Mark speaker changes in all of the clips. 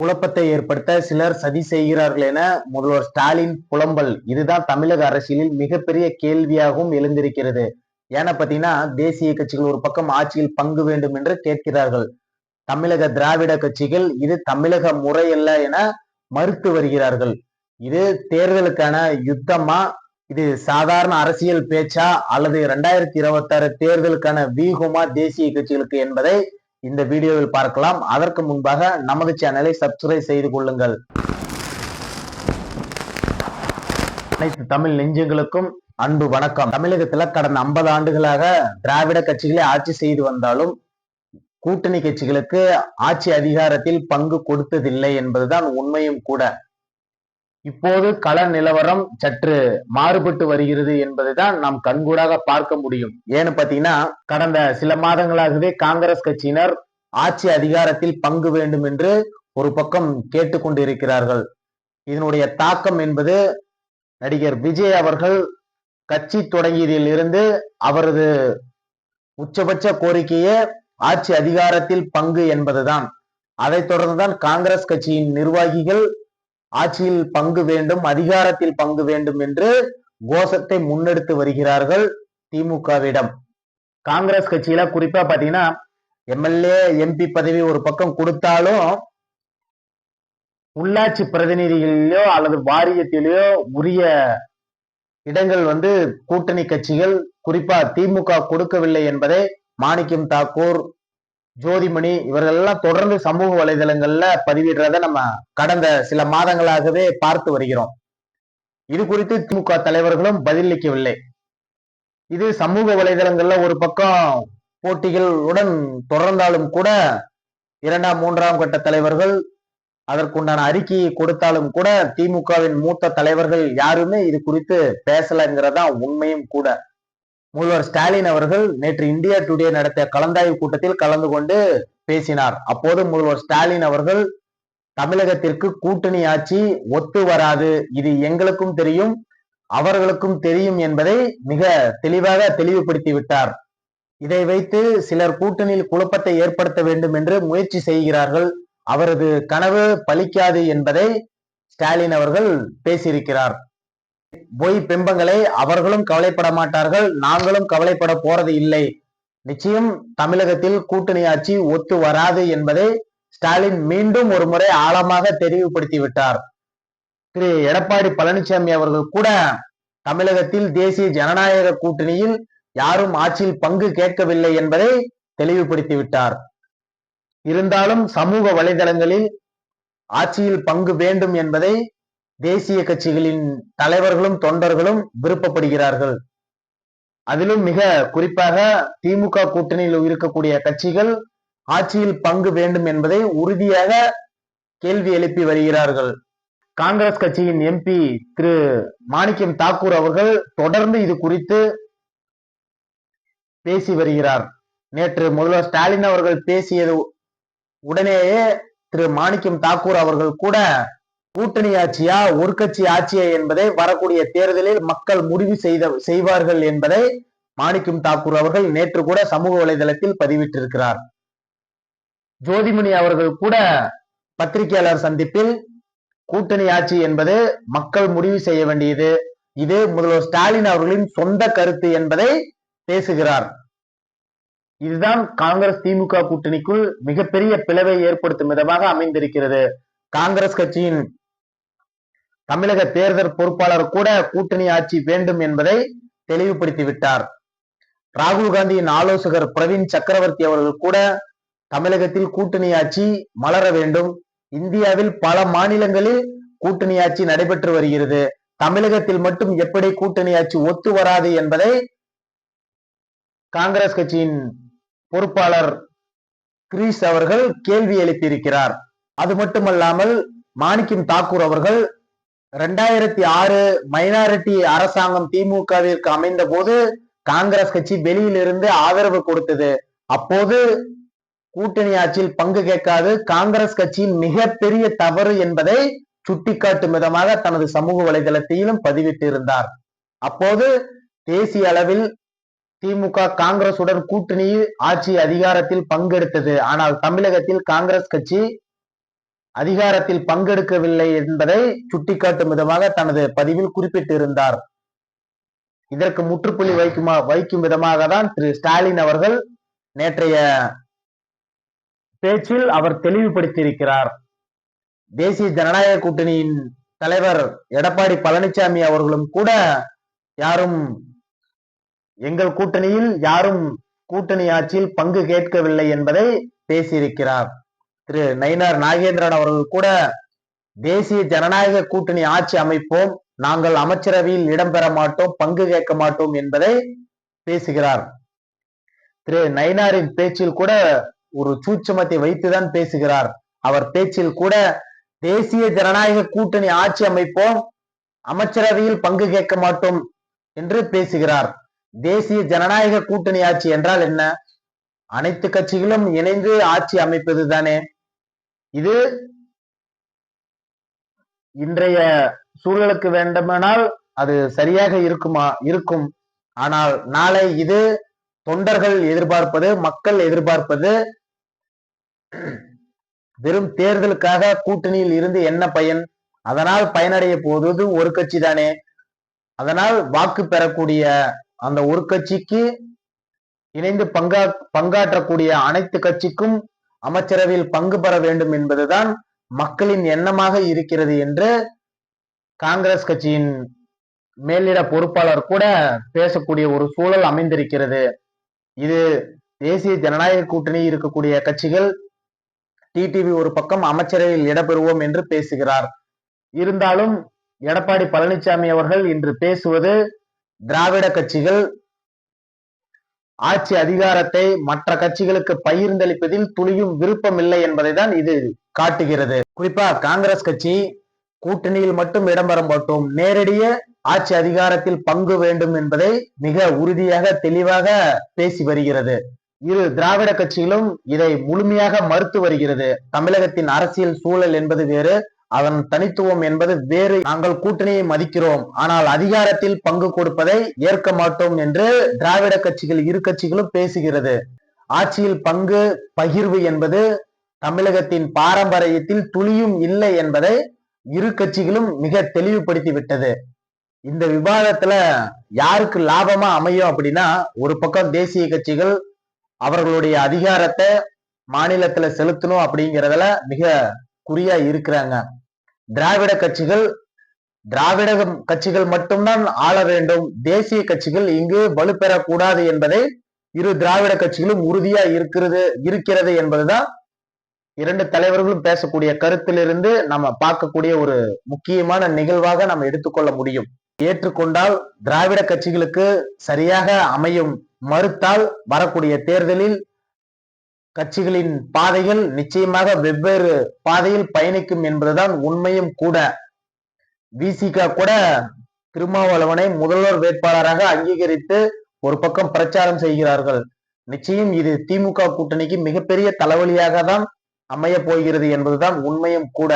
Speaker 1: குழப்பத்தை ஏற்படுத்த சிலர் சதி செய்கிறார்கள் என முதல்வர் ஸ்டாலின் புலம்பல். இதுதான் தமிழக அரசியலில் மிகப்பெரிய கேள்வியாகவும் எழுந்திருக்கிறது. ஏன்னா பாத்தீங்கன்னா, தேசிய கட்சிகள் ஒரு பக்கம் ஆட்சியில் பங்கு வேண்டும் என்று கேட்கிறார்கள். தமிழக திராவிட கட்சிகள் இது தமிழக முறையல்ல என மறுத்து வருகிறார்கள். இது தேர்தலுக்கான யுத்தமா, இது சாதாரண அரசியல் பேச்சா, அல்லது 2026 தேர்தலுக்கான வியூகமா தேசிய கட்சிகளுக்கு என்பதை இந்த வீடியோவில் பார்க்கலாம். அதற்கு முன்பாக நமது சேனலை சப்ஸ்கிரைப் செய்து கொள்ளுங்கள். அனைத்து தமிழ் நெஞ்சங்களுக்கும் அன்பு வணக்கம். தமிழகத்துல கடந்த 50 ஆண்டுகளாக திராவிட கட்சிகளே ஆட்சி செய்து வந்தாலும் கூட்டணி கட்சிகளுக்கு ஆட்சி அதிகாரத்தில் பங்கு கொடுத்ததில்லை என்பதுதான் உண்மையும் கூட. இப்போது கள நிலவரம் சற்று மாறுபட்டு வருகிறது என்பதைதான் நாம் கண்கூடாக பார்க்க முடியும். ஏன்னு பாத்தீங்கன்னா, கடந்த சில மாதங்களாகவே காங்கிரஸ் கட்சியினர் ஆட்சி அதிகாரத்தில் பங்கு வேண்டும் என்று ஒரு பக்கம் கேட்டுக்கொண்டிருக்கிறார்கள். இதனுடைய தாக்கம் என்பது நடிகர் விஜய் அவர்கள் கட்சி தொடங்கியதில் இருந்து அவரது உச்சபட்ச கோரிக்கையே ஆட்சி அதிகாரத்தில் பங்கு என்பதுதான். அதைத் தொடர்ந்துதான் காங்கிரஸ் கட்சியின் நிர்வாகிகள் ஆட்சியில் பங்கு வேண்டும், அதிகாரத்தில் பங்கு வேண்டும் என்று கோஷத்தை முன்னெடுத்து வருகிறார்கள் திமுகவிடம். காங்கிரஸ் கட்சியில குறிப்பா பாத்தீங்கன்னா, எம்எல்ஏ எம்பி பதவி ஒரு பக்கம் கொடுத்தாலும் உள்ளாட்சி பிரதிநிதிகளிலோ அல்லது வாரியத்திலேயோ உரிய இடங்கள் கூட்டணி கட்சிகள் குறிப்பா திமுக கொடுக்கவில்லை என்பதை மாணிக்கம் தாக்கூர், ஜோதிமணி இவர்கள் எல்லாம் தொடர்ந்து சமூக வலைதளங்கள்ல பதிவிடுறத நம்ம கடந்த சில மாதங்களாகவே பார்த்து வருகிறோம். இது குறித்து திமுக தலைவர்களும் பதிலளிக்கவில்லை. இது சமூக வலைதளங்கள்ல ஒரு பக்கம் போட்டிகளுடன் தொடர்ந்தாலும் கூட 2ஆம் 3ஆம் கட்ட தலைவர்கள் அதற்குண்டான அறிக்கையை கொடுத்தாலும் கூட திமுகவின் மூத்த தலைவர்கள் யாருமே இது குறித்து பேசலங்கிறதா உண்மையும் கூட. முதல்வர் ஸ்டாலின் அவர்கள் நேற்று இந்தியா டுடே நடத்திய கலந்தாய்வு கூட்டத்தில் கலந்து கொண்டு பேசினார். அப்போது முதல்வர் ஸ்டாலின் அவர்கள் தமிழகத்திற்கு கூட்டணி ஆட்சி ஒத்து வராது, இது எங்களுக்கும் தெரியும் அவர்களுக்கும் தெரியும் என்பதை மிக தெளிவாக தெளிவுபடுத்தி விட்டார். இதை வைத்து சிலர் கூட்டணியில் குழப்பத்தை ஏற்படுத்த வேண்டும் என்று முயற்சி செய்கிறார்கள். அவரது கனவு பலிக்காது என்பதை ஸ்டாலின் அவர்கள் பேசியிருக்கிறார். பொய் பிம்பங்களை அவர்களும் கவலைப்பட மாட்டார்கள், நாங்களும் கவலைப்பட போறது இல்லை. நிச்சயம் தமிழகத்தில் கூட்டணி ஆட்சி ஒத்து வராது என்பதை ஸ்டாலின் மீண்டும் ஒரு முறை ஆழமாக தெளிவுபடுத்தி விட்டார். திரு எடப்பாடி பழனிசாமி அவர்கள் கூட தமிழகத்தில் தேசிய ஜனநாயக கூட்டணியில் யாரும் ஆட்சியில் பங்கு கேட்கவில்லை என்பதை தெளிவுபடுத்தி விட்டார். இருந்தாலும் சமூக வலைதளங்களில் ஆட்சியில் பங்கு வேண்டும் என்பதை தேசிய கட்சிகளின் தலைவர்களும் தொண்டர்களும் விருப்பப்படுகிறார்கள். அதிலும் மிக குறிப்பாக திமுக கூட்டணியில் இருக்கக்கூடிய கட்சிகள் ஆட்சியில் பங்கு வேண்டும் என்பதை உறுதியாக கேள்வி எழுப்பி வருகிறார்கள். காங்கிரஸ் கட்சியின் எம்பி திரு மாணிக்கம் தாக்கூர் அவர்கள் தொடர்ந்து இது குறித்து பேசி வருகிறார். நேற்று முதல்வர் ஸ்டாலின் அவர்கள் பேசியது உடனேயே திரு மாணிக்கம் தாக்கூர் அவர்கள் கூட கூட்டணி ஆட்சியா ஒரு கட்சி ஆட்சியா என்பதை வரக்கூடிய தேர்தலில் மக்கள் முடிவு செய்வார்கள் என்பதை மாணிக்கம் தாக்கூர் அவர்கள் நேற்று கூட சமூக வலைதளத்தில் பதிவிட்டிருக்கிறார். ஜோதிமணி அவர்கள் கூட பத்திரிகையாளர் சந்திப்பில் கூட்டணி ஆட்சி என்பது மக்கள் முடிவு செய்ய வேண்டியது, இது முதல்வர் ஸ்டாலின் அவர்களின் சொந்த கருத்து என்பதை பேசுகிறார். இதுதான் காங்கிரஸ் திமுக கூட்டணிக்குள் மிகப்பெரிய பிளவை ஏற்படுத்தும் விதமாக அமைந்திருக்கிறது. காங்கிரஸ் கட்சியின் தமிழக தேர்தல் பொறுப்பாளர் கூட கூட்டணி ஆட்சி வேண்டும் என்பதை தெளிவுபடுத்தி விட்டார். ராகுல் காந்தியின் ஆலோசகர் பிரவீன் சக்கரவர்த்தி அவர்கள் கூட தமிழகத்தில் கூட்டணி ஆட்சி மலர வேண்டும், இந்தியாவில் பல மாநிலங்களில் கூட்டணி ஆட்சி நடைபெற்று வருகிறது, தமிழகத்தில் மட்டும் எப்படி கூட்டணி ஆட்சி ஒத்து வராது என்பதை காங்கிரஸ் கட்சியின் பொறுப்பாளர் கிரீஷ் அவர்கள் கேள்வி எழுப்பியிருக்கிறார். அது மட்டுமல்லாமல் மாணிக்கம் தாக்கூர் அவர்கள் 2006 மைனாரிட்டி அரசாங்கம் திமுகவிற்கு அமைந்த போது காங்கிரஸ் கட்சி வெளியிலிருந்து ஆதரவு கொடுத்தது. அப்போது கூட்டணி ஆட்சியில் பங்கு கேட்காது காங்கிரஸ் கட்சியின் மிகப்பெரிய தவறு என்பதை சுட்டிக்காட்டும் விதமாக தனது சமூக வலைதளத்திலும் பதிவிட்டிருந்தார். அப்போது தேசிய அளவில் திமுக காங்கிரசுடன் கூட்டணியில் ஆட்சி அதிகாரத்தில் பங்கெடுத்தது. ஆனால் தமிழகத்தில் காங்கிரஸ் கட்சி அதிகாரத்தில் பங்கெடுக்கவில்லை என்பதை சுட்டிக்காட்டும் விதமாக தனது பதிவில் குறிப்பிட்டிருந்தார். இதற்கு முற்றுப்புள்ளி வைக்கும் விதமாக தான் திரு ஸ்டாலின் அவர்கள் நேற்றைய பேச்சில் அவர் தெளிவுபடுத்தியிருக்கிறார். தேசிய ஜனநாயக கூட்டணியின் தலைவர் எடப்பாடி பழனிசாமி அவர்களும் கூட எங்கள் கூட்டணியில் யாரும் கூட்டணி ஆட்சியில் பங்கு கேட்கவில்லை என்பதை பேசியிருக்கிறார். திரு நயினார் நாகேந்திரன் அவர்கள் கூட தேசிய ஜனநாயக கூட்டணி ஆட்சி அமைப்போம், நாங்கள் அமைச்சரவையில் இடம்பெற மாட்டோம், பங்கு கேட்க மாட்டோம் என்பதை பேசுகிறார். திரு நயினாரின் பேச்சில் கூட ஒரு சூட்சமத்தை வைத்துதான் பேசுகிறார். அவர் பேச்சில் கூட தேசிய ஜனநாயக கூட்டணி ஆட்சி அமைப்போம், அமைச்சரவையில் பங்கு கேட்க மாட்டோம் என்று பேசுகிறார். தேசிய ஜனநாயக கூட்டணி ஆட்சி என்றால் என்ன? அனைத்து கட்சிகளும் இணைந்து ஆட்சி அமைப்பது தானே. இது இன்றைய சூழலுக்கு வேண்டுமானால் அது சரியாக இருக்கும். ஆனால் நாளை இது தொண்டர்கள் எதிர்பார்ப்பது, மக்கள் எதிர்பார்ப்பது வெறும் தேர்தலுக்காக கூட்டணியில் இருந்து என்ன பயன்? அதனால் பயனடைய போவது ஒரு கட்சி தானே. அதனால் வாக்கு பெறக்கூடிய அந்த ஒரு கட்சிக்கு இணைந்து பங்காற்றக்கூடிய அனைத்து கட்சிக்கும் அமைச்சரவையில் பங்கு பெற வேண்டும் என்பதுதான் மக்களின் எண்ணமாக இருக்கிறது என்று காங்கிரஸ் கட்சியின் மேலிட பொறுப்பாளர் கூட பேசக்கூடிய ஒரு சூழல் அமைந்திருக்கிறது. இது தேசிய ஜனநாயக கூட்டணி இருக்கக்கூடிய கட்சிகள் டிடிவி ஒரு பக்கம் அமைச்சரவையில் இடம்பெறுவோம் என்று பேசுகிறார். இருந்தாலும் எடப்பாடி பழனிசாமி அவர்கள் இன்று பேசுவது திராவிட கட்சிகள் ஆட்சி அதிகாரத்தை மற்ற கட்சிகளுக்கு பகிர்ந்தளிப்பதில் துளியும் விருப்பம் இல்லை என்பதை தான் இது காட்டுகிறது. குறிப்பா காங்கிரஸ் கட்சி கூட்டணியில் மட்டும் இடம்பெற மாட்டோம், நேரடிய ஆட்சி அதிகாரத்தில் பங்கு வேண்டும் என்பதை மிக உறுதியாக தெளிவாக பேசி வருகிறது. இரு திராவிட கட்சிகளும் இதை முழுமையாக மறுத்து வருகிறது. தமிழகத்தின் அரசியல் சூழல் என்பது வேறு, அதன் தனித்துவம் என்பது வேறு. நாங்கள் கூட்டணியை மதிக்கிறோம், ஆனால் அதிகாரத்தில் பங்கு கொடுப்பதை ஏற்க மாட்டோம் என்று திராவிட கட்சிகள் இரு கட்சிகளும் பேசுகிறது. ஆட்சியில் பங்கு பகிர்வு என்பது தமிழகத்தின் பாரம்பரியத்தில் துளியும் இல்லை என்பதை இரு கட்சிகளும் மிக தெளிவுபடுத்தி விட்டது. இந்த விவாதத்துல யாருக்கு லாபமா அமையும் அப்படின்னா, ஒரு பக்கம் தேசிய கட்சிகள் அவர்களுடைய அதிகாரத்தை மாநிலத்துல செலுத்தணும் அப்படிங்கிறதுல மிக குறியா இருக்கிறாங்க. திராவிட கட்சிகள் மட்டும்தான் ஆள வேண்டும், தேசிய கட்சிகள் இங்கு வலுப்பெறக்கூடாது என்பதை இரு திராவிட கட்சிகளும் உறுதியா இருக்கிறது என்பதுதான் இரண்டு தலைவர்களும் பேசக்கூடிய கருத்திலிருந்து நம்ம பார்க்கக்கூடிய ஒரு முக்கியமான நிகழ்வாக நம்ம எடுத்துக்கொள்ள முடியும். ஏற்றுக்கொண்டால் திராவிட கட்சிகளுக்கு சரியாக அமையும், மறுத்தால் வரக்கூடிய தேர்தலில் கட்சிகளின் பாதைகள் நிச்சயமாக வெவ்வேறு பாதையில் பயணிக்கும் என்பதுதான் உண்மையும் கூட. விசிக கூட திருமாவளவனை முதல்வர் வேட்பாளராக அங்கீகரித்து ஒரு பக்கம் பிரச்சாரம் செய்கிறார்கள். நிச்சயம் இது திமுக கூட்டணிக்கு மிகப்பெரிய தலைவலியாக தான் அமைய போகிறது என்பதுதான் உண்மையும் கூட.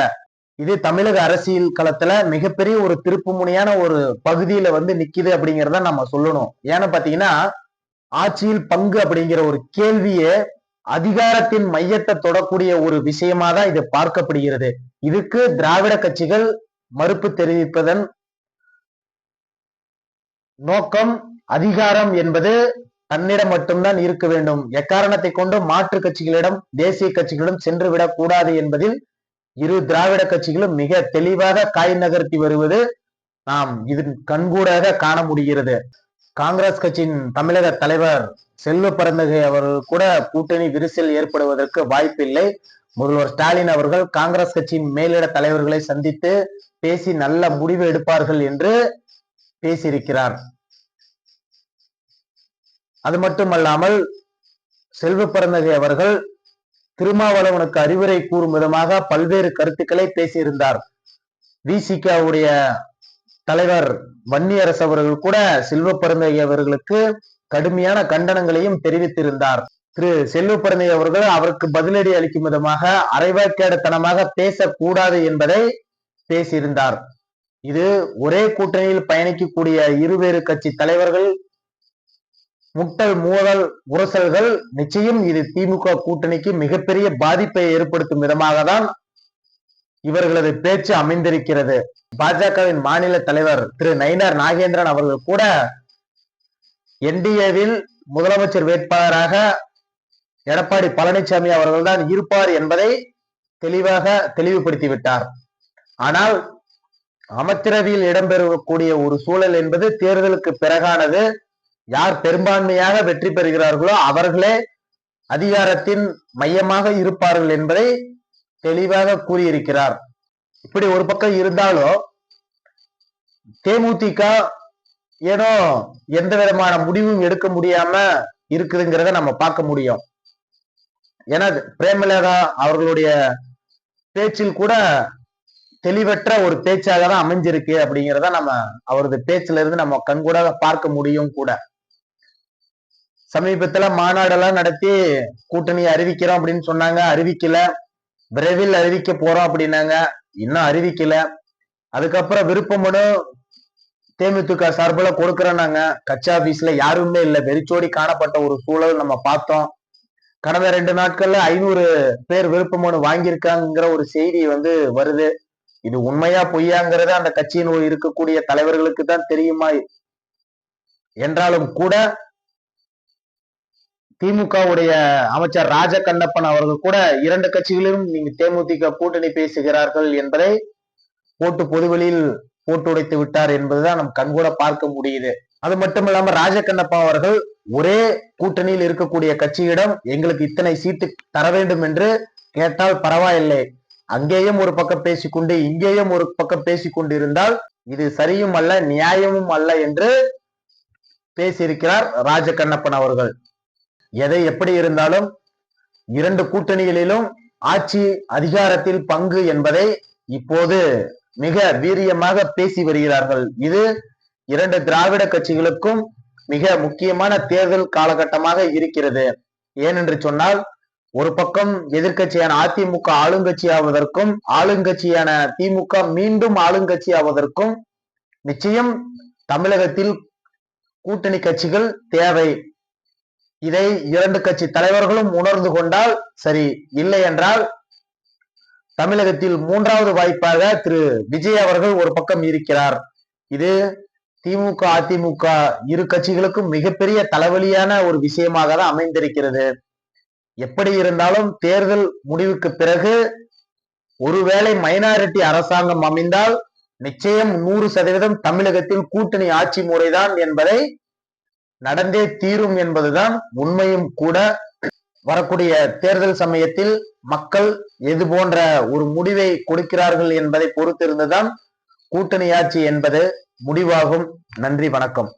Speaker 1: இது தமிழக அரசியல் களத்துல மிகப்பெரிய ஒரு திருப்பு முனையான ஒரு பகுதியில நிக்குது அப்படிங்கிறத நம்ம சொல்லணும். ஏன்னு பாத்தீங்கன்னா, ஆட்சியில் பங்கு அப்படிங்கிற ஒரு கேள்வியே அதிகாரத்தின் மையத்தை தொடக்கூடிய ஒரு விஷயமா தான் இது பார்க்கப்படுகிறது. இதுக்கு திராவிட கட்சிகள் மறுப்பு தெரிவிப்பதன் நோக்கம், அதிகாரம் என்பது தன்னிடம் மட்டும்தான் இருக்க வேண்டும், எக்காரணத்தை கொண்டு மாற்று கட்சிகளிடம் தேசிய கட்சிகளிடம் சென்று விடக் கூடாது என்பதில் இரு திராவிட கட்சிகளும் மிக தெளிவாக காய் நகர்த்தி வருவது நாம் இதன் கண்கூடாக காண முடிகிறது. காங்கிரஸ் கட்சியின் தமிழக தலைவர் செல்வ பெருந்தகை அவர்கள் கூட கூட்டணி விரிசல் ஏற்படுவதற்கு வாய்ப்பில்லை. முதல்வர் ஸ்டாலின் அவர்கள் காங்கிரஸ் கட்சியின் மேலிட தலைவர்களை சந்தித்து பேசி நல்ல முடிவு எடுப்பார்கள் என்று பேசியிருக்கிறார். அது மட்டுமல்லாமல் செல்வ பெருந்தகை அவர்கள் திருமாவளவனுக்கு அறிவுரை கூறும் விதமாக பல்வேறு கருத்துக்களை பேசியிருந்தார். விசிகவுடைய தலைவர் வன்னியரசு அவர்கள் கூட செல்வ பெருந்தகை அவர்களுக்கு கடுமையான கண்டனங்களையும் தெரிவித்திருந்தார். திரு செல்வ பெருந்தகை அவர்கள் அவருக்கு பதிலடி அளிக்கும் விதமாக அரைவாய்க்காடுத்தனமாக பேசக்கூடாது என்பதை பேசியிருந்தார். இது ஒரே கூட்டணியில் பயணிக்கக்கூடிய இருவேறு கட்சி தலைவர்கள் முட்டல் மோதல் இவர்களது பேச்சு அமைந்திருக்கிறது. பாஜகவின் மாநில தலைவர் திரு நயினார் நாகேந்திரன் அவர்கள் கூட என்டிஏவில் முதலமைச்சர் வேட்பாளராக எடப்பாடி பழனிசாமி அவர்கள்தான் இருப்பார் என்பதை தெளிவாக தெளிவுபடுத்திவிட்டார். ஆனால் அமைச்சரவையில் இடம்பெறக்கூடிய ஒரு சூழல் என்பது தேர்தலுக்கு பிறகானது. யார் பெரும்பான்மையாக வெற்றி பெறுகிறார்களோ அவர்களே அதிகாரத்தின் மையமாக இருப்பார்கள் என்பதை தெளிவாக கூறியிருக்கிறார். இப்படி ஒரு பக்கம் இருந்தாலும் தேமுதிக ஏனோ எந்த விதமான முடிவும் எடுக்க முடியாம இருக்குதுங்கிறத நம்ம பார்க்க முடியும். ஏன்னா பிரேமலதா அவர்களுடைய பேச்சில் கூட தெளிவற்ற ஒரு பேச்சாக தான் அமைஞ்சிருக்கு அப்படிங்கிறத நம்ம அவரது பேச்சுல இருந்து நம்ம கண்கூட பார்க்க முடியும் கூட. சமீபத்துல மாநாடெல்லாம் நடத்தி கூட்டணி அறிவிக்கிறோம் அப்படின்னு சொன்னாங்க, அறிவிக்கல. விரைவில் அறிவிக்க போறோம் அப்படின்னாங்க, இன்னும் அறிவிக்கல. அதுக்கப்புறம் விருப்ப மனு தேமுதிக சார்பில் கொடுக்கறோம்னாங்க, கட்சி ஆபீஸ்ல யாருமே இல்லை, வெறிச்சோடி காணப்பட்ட ஒரு சூழல் நம்ம பார்த்தோம். கடந்த 2 நாட்கள்ல 500 பேர் விருப்ப மனு வாங்கியிருக்காங்கிற ஒரு செய்தி வருது. இது உண்மையா பொய்யாங்கிறது அந்த கட்சியின் இருக்கக்கூடிய தலைவர்களுக்கு தான் தெரியுமா என்றாலும் கூட திமுகவுடைய அமைச்சர் ராஜ கண்ணப்பன் அவர்கள் கூட 2 கட்சிகளிலும் நீங்க தேமுதிக கூட்டணி பேசுகிறார்கள் என்பதை போட்டு பொதுவெளியில் போட்டு உடைத்து விட்டார் என்பதுதான் நம் கண்கூட பார்க்க முடியுது. அது மட்டும் இல்லாம ராஜ கண்ணப்பா அவர்கள் ஒரே கூட்டணியில் இருக்கக்கூடிய கட்சியிடம் எங்களுக்கு இத்தனை சீட்டு தர வேண்டும் என்று கேட்டால் பரவாயில்லை, அங்கேயும் ஒரு பக்கம் பேசிக்கொண்டு இங்கேயும் ஒரு பக்கம் பேசிக்கொண்டு இருந்தால் இது சரியும் அல்ல நியாயமும் அல்ல என்று பேசியிருக்கிறார் ராஜ கண்ணப்பன் அவர்கள். எதை எப்படி இருந்தாலும் 2 கூட்டணிகளிலும் ஆட்சி அதிகாரத்தில் பங்கு என்பதை இப்போது மிக வீரியமாக பேசி வருகிறார்கள். இது 2 திராவிட கட்சிகளுக்கும் மிக முக்கியமான தேர்தல் காலகட்டமாக இருக்கிறது. ஏனென்று சொன்னால் ஒரு பக்கம் எதிர்கட்சியான அதிமுக ஆளுங்கட்சி ஆவதற்கும் ஆளுங்கட்சியான திமுக மீண்டும் ஆளுங்கட்சி ஆவதற்கும் நிச்சயம் தமிழகத்தில் கூட்டணி கட்சிகள் தேவை. இதை 2 கட்சி தலைவர்களும் உணர்ந்து கொண்டால் சரி, இல்லை என்றால் தமிழகத்தில் 3வது வாய்ப்பாக திரு விஜய் அவர்கள் ஒரு பக்கம் இருக்கிறார். இது திமுக அதிமுக இரு கட்சிகளுக்கும் மிகப்பெரிய தலைவலியான ஒரு விஷயமாக தான் அமைந்திருக்கிறது. எப்படி இருந்தாலும் தேர்தல் முடிவுக்கு பிறகு ஒருவேளை மைனாரிட்டி அரசாங்கம் அமைந்தால் நிச்சயம் 100% தமிழகத்தில் கூட்டணி ஆட்சி முறைதான் என்பதை நடந்தே தீரும் என்பதுதான் உண்மையும் கூட. வரக்கூடிய தேர்தல் சமயத்தில் மக்கள் எது போன்ற ஒரு முடிவை கொடுக்கிறார்கள் என்பதை பொறுத்திருந்துதான் கூட்டணி ஆட்சி என்பது முடிவாகும். நன்றி, வணக்கம்.